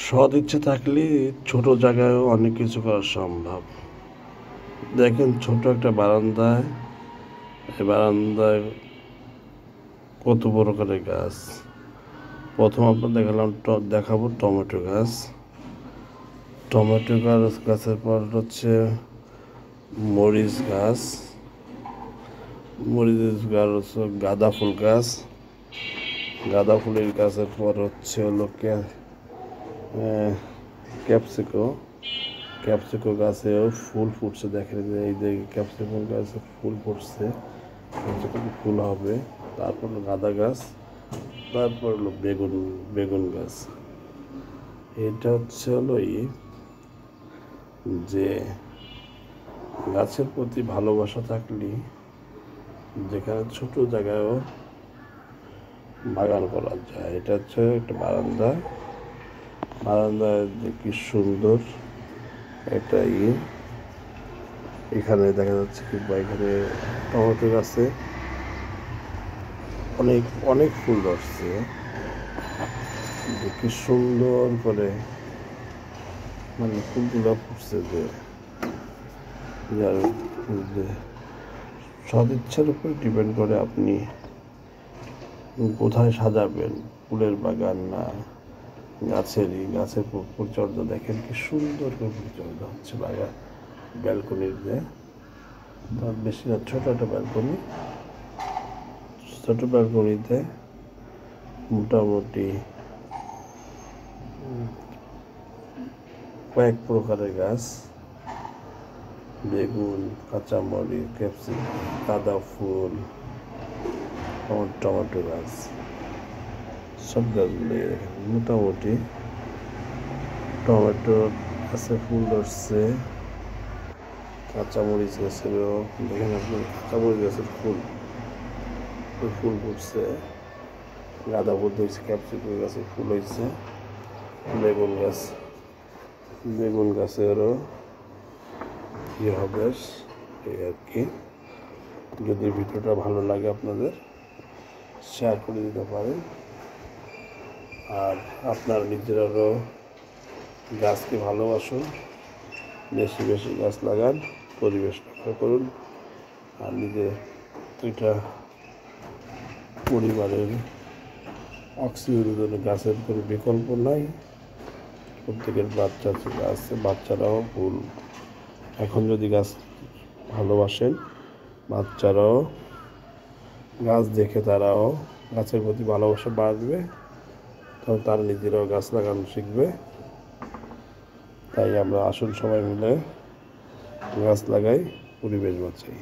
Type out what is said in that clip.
সৎ ইচ্ছে থাকলে ছোট জায়গায়ও অনেক কিছু করা সম্ভব। দেখেন ছোট একটা বারান্দায়, এই বারান্দায় কত বড় করে গাছ। প্রথম আপনার দেখাবো টমেটো গাছ। টমেটো গাছের পর হচ্ছে মরিচ গাছ, মরিচ গাছ হচ্ছে গাঁদা ফুল গাছ, গাঁদা ফুলের গাছের পর হচ্ছে হলো ক্যাপসিকো, ক্যাপসিকো গাছেও ফুল ফুটছে। দেখেন এই যে ক্যাপসিকো গাছে ফুল ফুটছে, ক্যাপসিকো ফুল হবে। তারপর হলো গাঁদা গাছ, তারপর হলো বেগুন গাছ। এটা হচ্ছে হলো যে গাছের প্রতি ভালোবাসা থাকলে যেখানে ছোট জায়গায়ও বাগান করা যায়। এটা হচ্ছে একটা বারান্দায় যে কি সুন্দর এটা এখানে দেখা যাচ্ছে কিংবা এখানে টমেটো গাছে অনেক অনেক ফুল ধরছে, কি সুন্দর করে মানে ফুলগুলো ফুটছে। যে সদিচ্ছার উপর ডিপেন্ড করে আপনি কোথায় সাজাবেন, ফুলের বাগান না গাছের পরিচর্যা। দেখেন কি সুন্দর করে পরিচর্যা হচ্ছে বাগান ব্যালকনির তার বেশি না, ছোট একটা ব্যালকনি। ছোট ব্যালকনিতে মোটামুটি কয়েক প্রকারের গাছ, বেগুন, কাঁচামরিচ, ক্যাপসিকাম, গাঁদা ফুল, টমেটো গাছ, সব গাছগুলো মোটামুটি। টমেটো গাছে ফুল ধরছে, কাঁচামরিচ গাছেরও দেখেন আপনার কাঁচামরিচ গাছের ফুল ফুটছে, গাঁদা ফুল হয়েছে, ক্যাপসিকাম গাছের ফুল হয়েছে, বেগুন গাছেরও হবে। এই আর কি। যদি ভিডিওটা ভালো লাগে আপনাদের শেয়ার করে দিতে পারেন, আর আপনার নিজেরাও গাছকে ভালোবাসুন, বেশি বেশি গাছ লাগান, পরিবেশ রক্ষা করুন। আর নিজের এটা পরিবারের অক্সিজেনের জন্য গাছের কোনো বিকল্প নাই। প্রত্যেকের বাচ্চা আছে, বাচ্চারাও ফুল এখন যদি গাছ ভালোবাসেন, বাচ্চারাও গাছ দেখে তারাও গাছের প্রতি ভালোবাসা বাড়বে, তখন তারা নিজেরাও গাছ লাগানো শিখবে। তাই আমরা আসুন সবাই মিলে গাছ লাগাই, পরিবেশ বাঁচাই।